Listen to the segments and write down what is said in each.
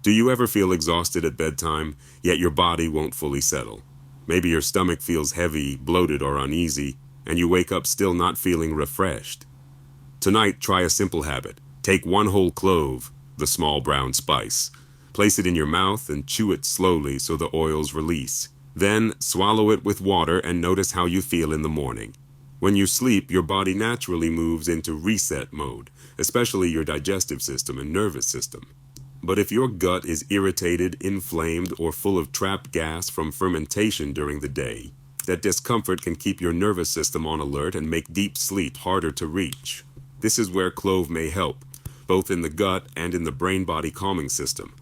Do you ever feel exhausted at bedtime, yet your body won't fully settle? Maybe your stomach feels heavy, bloated, or uneasy, and you wake up still not feeling refreshed. Tonight, try a simple habit. Take one whole clove, the small brown spice. Place it in your mouth and chew it slowly so the oils release. Then, swallow it with water and notice how you feel in the morning. When you sleep, your body naturally moves into reset mode, especially your digestive system and nervous system. But if your gut is irritated, inflamed, or full of trapped gas from fermentation during the day, that discomfort can keep your nervous system on alert and make deep sleep harder to reach. This is where clove may help, both in the gut and in the brain-body calming system.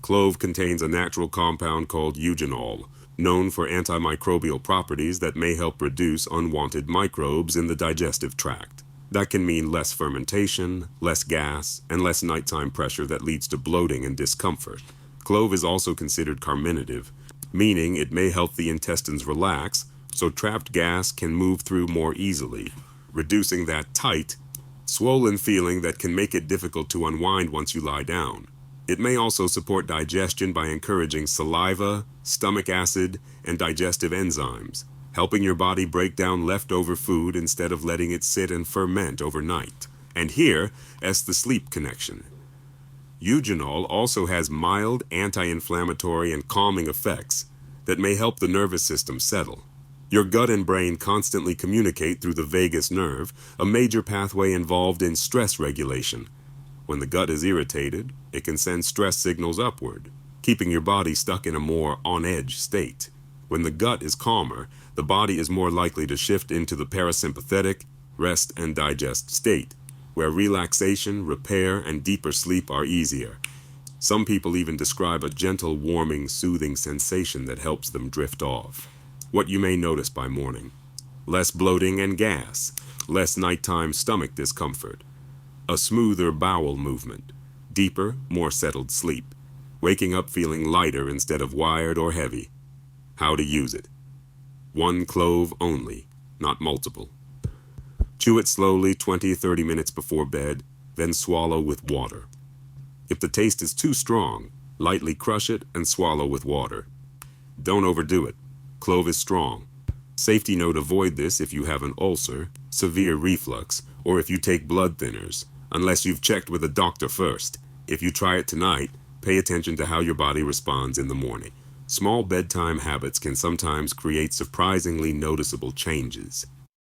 Clove contains a natural compound called eugenol, known for antimicrobial properties that may help reduce unwanted microbes in the digestive tract. That can mean less fermentation, less gas, and less nighttime pressure that leads to bloating and discomfort. Clove is also considered carminative, meaning it may help the intestines relax so trapped gas can move through more easily, reducing that tight, swollen feeling that can make it difficult to unwind once you lie down. It may also support digestion by encouraging saliva, stomach acid, and digestive enzymes, helping your body break down leftover food instead of letting it sit and ferment overnight. And here is the sleep connection. Eugenol also has mild anti-inflammatory and calming effects that may help the nervous system settle. Your gut and brain constantly communicate through the vagus nerve, a major pathway involved in stress regulation. When the gut is irritated, it can send stress signals upward, keeping your body stuck in a more on-edge state. When the gut is calmer, the body is more likely to shift into the parasympathetic, rest and digest state, where relaxation, repair, and deeper sleep are easier. Some people even describe a gentle, warming, soothing sensation that helps them drift off. What you may notice by morning: less bloating and gas, less nighttime stomach discomfort, a smoother bowel movement, deeper, more settled sleep, waking up feeling lighter instead of wired or heavy. How to use it: one clove only, not multiple. Chew it slowly 20-30 minutes before bed, then swallow with water. If the taste is too strong, lightly crush it and swallow with water. Don't overdo it. Clove is strong. Safety note: avoid this if you have an ulcer, severe reflux, or if you take blood thinners, unless you've checked with a doctor first. If you try it tonight, pay attention to how your body responds in the morning. Small bedtime habits can sometimes create surprisingly noticeable changes.